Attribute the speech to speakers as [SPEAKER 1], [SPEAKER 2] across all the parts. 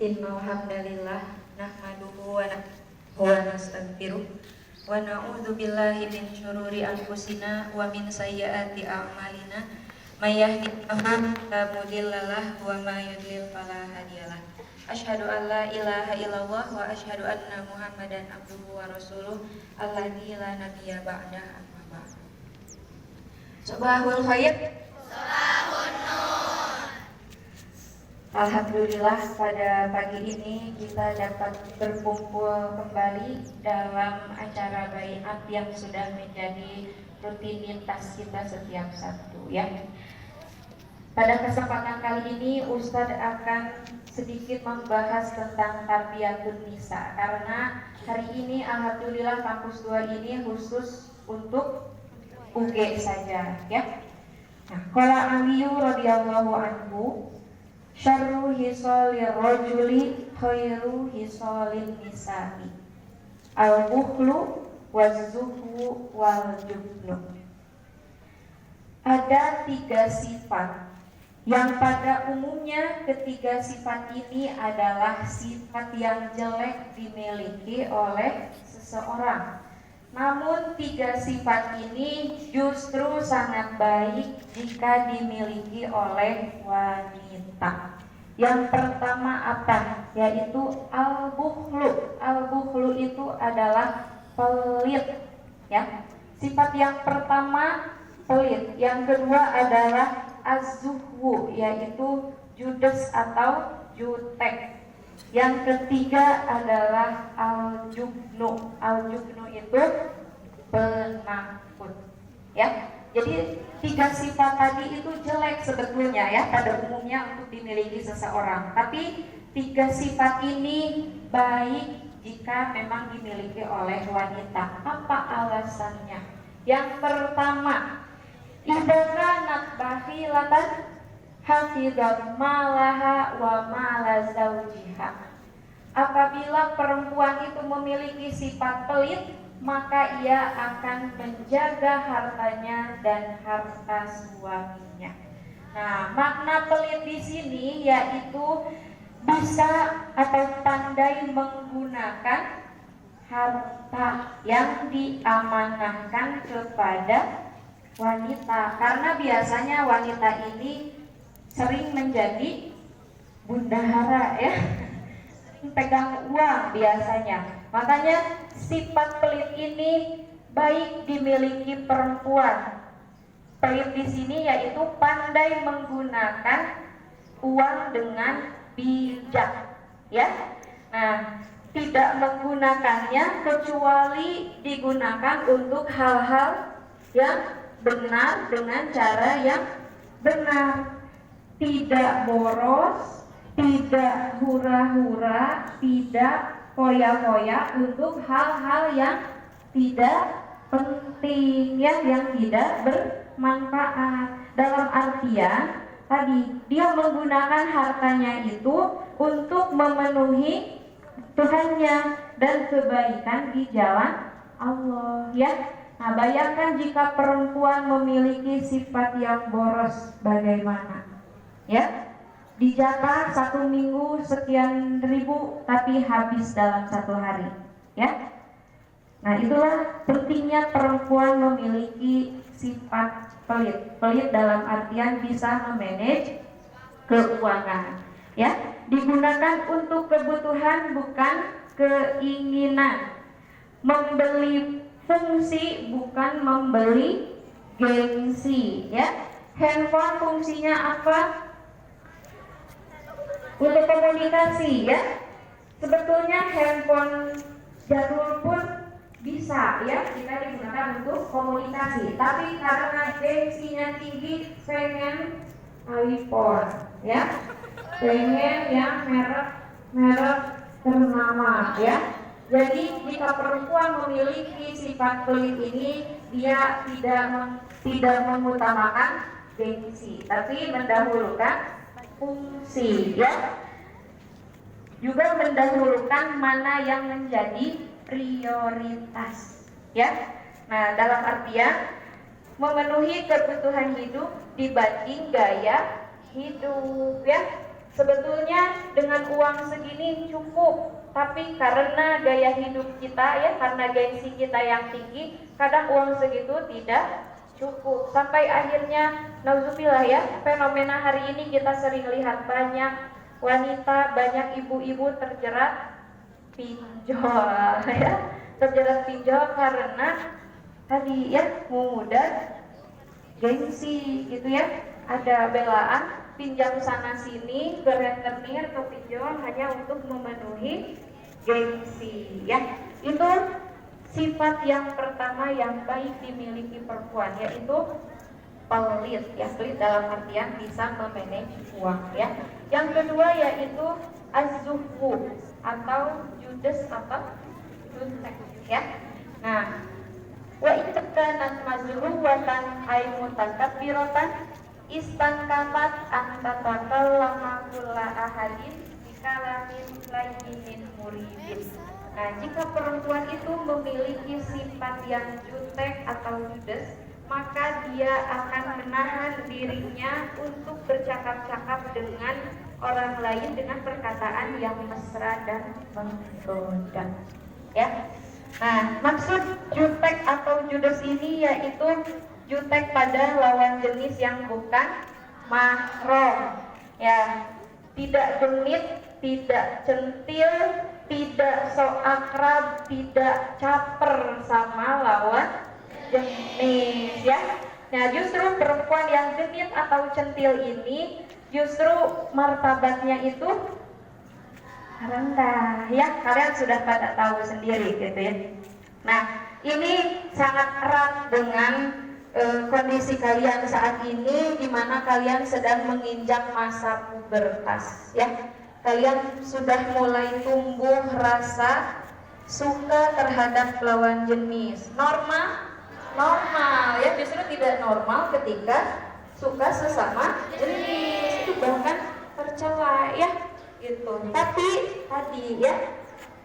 [SPEAKER 1] Innal hamdalillah nahmaduhu wa nastaghfiruh wa na'udzu billahi min syururi anfusina wa min sayyiati a'malina may yahdihillahu fala mudhillalah wa may yudlil fala hadiyalah. Asyhadu an la ilaha illallah wa asyhadu anna Muhammadan abduhu wa rasuluh alladzi la nabiyya ba'dah amma ba'd. Subhanul khair. Alhamdulillah pada pagi ini kita dapat berkumpul kembali dalam acara baiat yang sudah menjadi rutinitas kita setiap Sabtu ya. Pada kesempatan kali ini Ustadz akan sedikit membahas tentang tarbiyatun nisa karena hari ini alhamdulillah kampus 2 ini khusus untuk UG saja ya. Nah, qala Aliyu radhiyallahu anhu syarru hisalir rajuli khairu hisalin nisa'i al-bukhlu waz-zuhwu wal-jubnu. Ada 3 sifat yang pada umumnya ketiga sifat ini adalah sifat yang jelek dimiliki oleh seseorang. Namun 3 sifat ini justru sangat baik jika dimiliki oleh wanita. Yang pertama apa? Yaitu al-bukhlu. Al-bukhlu itu adalah pelit ya. Sifat yang pertama pelit. Yang kedua adalah az-zuhwu, yaitu judes atau jutek. Yang ketiga adalah al-jubnu. Al-jubnu itu penakut ya. Jadi 3 sifat tadi itu jelek sebetulnya ya pada umumnya untuk dimiliki seseorang. Tapi 3 sifat ini baik jika memang dimiliki oleh wanita. Apa alasannya? Yang pertama, idza kanat bakhilatan hafizat malaha wa mala zaujiha. Apabila perempuan itu memiliki sifat pelit, maka ia akan menjaga hartanya dan harta suaminya. Nah, makna pelit di sini yaitu bisa atau pandai menggunakan harta yang diamanahkan kepada wanita. Karena biasanya wanita ini sering menjadi bundahara ya, sering pegang uang biasanya. Makanya sifat pelit ini baik dimiliki perempuan. Pelit di sini yaitu pandai menggunakan uang dengan bijak ya. Nah, tidak menggunakannya kecuali digunakan untuk hal-hal yang benar dengan cara yang benar. Tidak boros, tidak hura-hura, tidak foya-foya untuk hal-hal yang tidak penting ya, yang tidak bermanfaat. Dalam artian tadi dia menggunakan hartanya itu untuk memenuhi Tuhannya dan kebaikan di jalan Allah ya. Nah, bayangkan jika perempuan memiliki sifat yang boros bagaimana ya. Dijatah 1 minggu sekian ribu tapi habis dalam 1 hari ya. Nah, itulah pentingnya perempuan memiliki sifat pelit. Pelit dalam artian bisa memanage keuangan ya. Digunakan untuk kebutuhan bukan keinginan. Membeli fungsi bukan membeli gengsi ya. Handphone fungsinya apa? Untuk komunikasi ya. Sebetulnya handphone jadul pun bisa ya kita digunakan untuk komunikasi. Tapi karena gengsinya tinggi, pengen iPhone ya, pengen yang merek ternama ya. Jadi jika perempuan memiliki sifat pelit ini, dia tidak mengutamakan gengsi, tapi mendahulukan fungsi ya. Juga mendahulukan mana yang menjadi prioritas ya. Nah, dalam artian memenuhi kebutuhan hidup dibanding gaya hidup ya. sebetulnya dengan uang segini cukup, tapi karena gaya hidup kita ya, karena gengsi kita yang tinggi, kadang uang segitu tidak cukup. Sampai akhirnya nauzubillah ya, fenomena hari ini kita sering lihat banyak wanita, banyak ibu-ibu terjerat pinjol ya, terjerat pinjol karena tadi ya memudar gengsi gitu ya, ada belaan pinjam sana sini ke rentenir ke pinjol hanya untuk memenuhi gengsi ya. Itu sifat yang pertama yang baik dimiliki perempuan, yaitu pelit ya, pelit dalam artian bisa memanage uang ya. Yang kedua yaitu az-zuhud atau judes apa? Jutek ya. Nah, wa itkanat mazruwatan ay mutakabbiratan istankafat antatakallama kulla ahadin bikalamin layyinin muridin. Nah, jika perempuan itu memiliki sifat yang jutek atau judes, maka dia akan menahan dirinya untuk bercakap-cakap dengan orang lain dengan perkataan yang mesra dan menggoda ya. Nah, maksud jutek atau judes ini yaitu jutek pada lawan jenis yang bukan mahram ya, tidak genit, tidak centil, tidak so akrab, tidak caper sama lawan jenis ya. Nah, justru perempuan yang genit atau centil ini justru martabatnya itu rendah ya, kalian sudah pada tahu sendiri gitu ya. Nah, ini sangat erat dengan kondisi kalian saat ini, di mana kalian sedang menginjak masa pubertas ya. Kalian sudah mulai tumbuh rasa suka terhadap lawan jenis. Normal ya, justru tidak normal ketika suka sesama jenis, itu bahkan tercela ya gitu. Tapi tadi ya,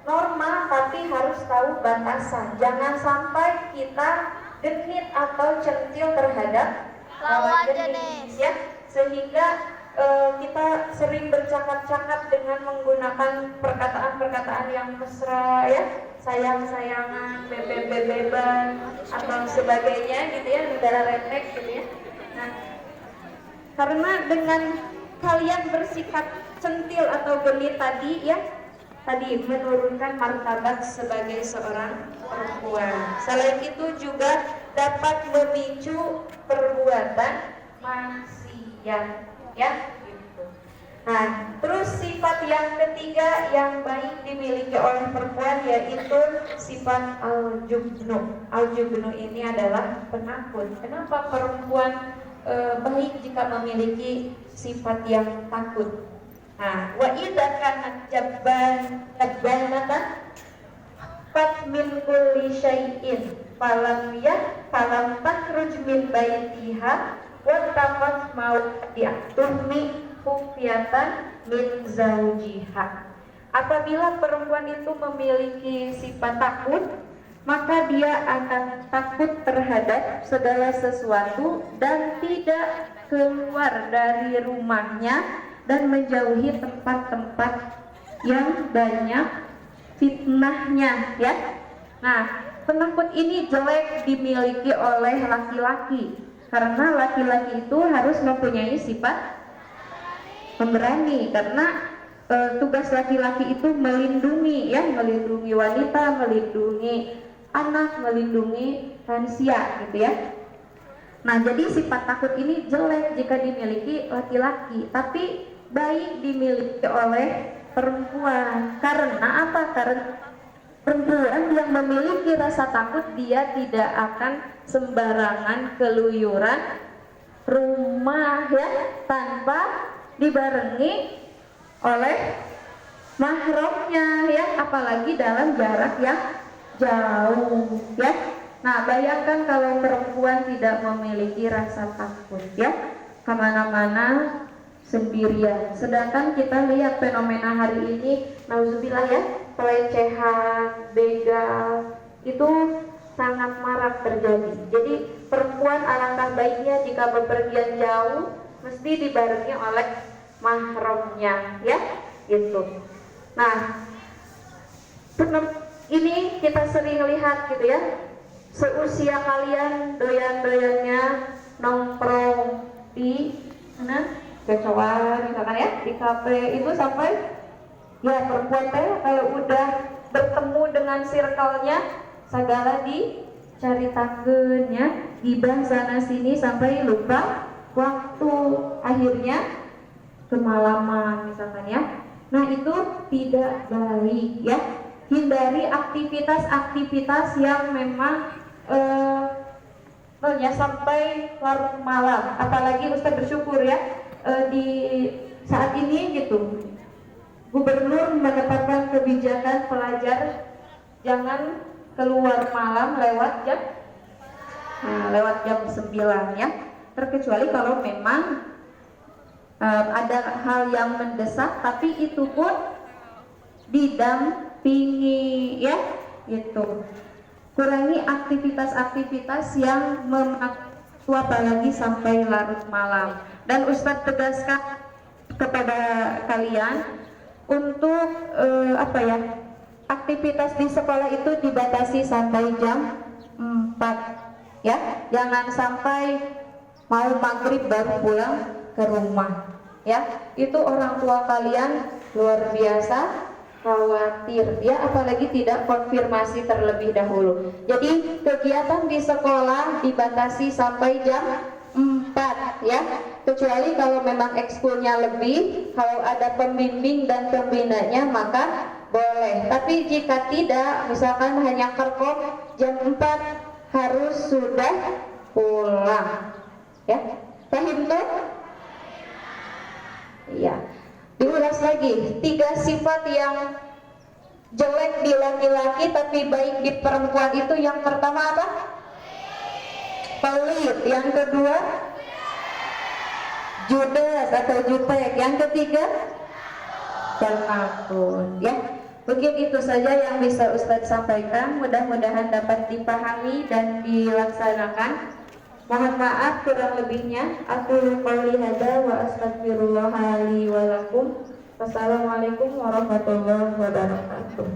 [SPEAKER 1] normal tapi harus tahu batasan. Jangan sampai kita genit atau centil terhadap lawan jenis ya, sehingga kita sering bercakap-cakap dengan menggunakan perkataan-perkataan yang mesra ya, sayang-sayangan, bebek-bebeban atau sebagainya gitu ya, udara refleks gitu ya. Nah, karena dengan kalian bersikap centil atau genit tadi ya, tadi menurunkan martabat sebagai seorang perempuan. Selain itu juga dapat memicu perbuatan maksiat ya gitu. Nah, terus sifat yang ketiga yang baik dimiliki oleh perempuan yaitu sifat al-jubnu. Al-jubnu ini adalah penakut. Kenapa perempuan baik jika memiliki sifat yang takut? Nah, wa idza kanat jabbanatan fat min kulli syai'in falam takhruj min baitiha wa taqat maudi'atumi khufyatan min zaujiha. Apabila perempuan itu memiliki sifat takut, maka dia akan takut terhadap segala sesuatu dan tidak keluar dari rumahnya dan menjauhi tempat-tempat yang banyak fitnahnya ya. Nah, penakut ini jelek dimiliki oleh laki-laki, karena laki-laki itu harus mempunyai sifat pemberani, karena tugas laki-laki itu melindungi ya, melindungi wanita, melindungi anak, melindungi lansia gitu ya. Nah, jadi sifat takut ini jelek jika dimiliki laki-laki, tapi baik dimiliki oleh perempuan. Karena apa? Karena perempuan yang memiliki rasa takut, dia tidak akan sembarangan keluyuran rumah ya, tanpa dibarengi oleh mahramnya ya, apalagi dalam jarak yang jauh ya. Nah, bayangkan kalau perempuan tidak memiliki rasa takut ya, kemana-mana sendirian. Sedangkan kita lihat fenomena hari ini, nauzubillah ya, pelecehan, begal itu sangat marak terjadi. Jadi perempuan alangkah baiknya jika bepergian jauh mesti dibarengi oleh
[SPEAKER 2] mahramnya, ya, gitu. Nah, ini kita sering lihat gitu ya, seusia kalian doyan-doyannya nongkrong di mana, kecoa misalkan ya, di kafe itu sampai ya perempuan teh kalau udah bertemu dengan circle-nya segala dicaritakeunnya, gibah sana sini sampai lupa waktu, akhirnya kemalaman misalkan ya. Nah, itu tidak baik ya. Hindari aktivitas-aktivitas yang memang ya sampai larut malam. Apalagi Ustaz bersyukur ya, di saat ini gitu Gubernur menetapkan kebijakan pelajar jangan keluar malam lewat jam 9 ya, terkecuali kalau memang ada hal yang mendesak, tapi itu pun didampingi ya, gitu. Kurangi aktivitas-aktivitas yang memakan apalagi sampai larut malam. Dan Ustadz tegaskan kepada kalian untuk aktivitas di sekolah itu dibatasi sampai jam 4 ya, jangan sampai mau maghrib baru pulang ke rumah ya. Itu orang tua kalian luar biasa khawatir ya, apalagi tidak konfirmasi terlebih dahulu. Jadi kegiatan di sekolah dibatasi sampai jam 4 ya, kecuali kalau memang ekskulnya lebih, kalau ada pembimbing dan pembinanya maka boleh. Tapi jika tidak, misalkan hanya kerkop jam 4 harus sudah pulang ya. Paham tuh? Iya. Diulas lagi, 3 sifat yang jelek di laki-laki tapi baik di perempuan itu. Yang pertama apa? Pelit. Yang kedua judes atau jutek. Yang ketiga penakut ya. Mungkin itu saja yang bisa Ustadz sampaikan, mudah-mudahan dapat dipahami dan dilaksanakan. Mohon maaf kurang lebihnya. Aku qouli hadza wa astaghfirullah li wa lakum. Wassalamualaikum warahmatullahi wabarakatuh.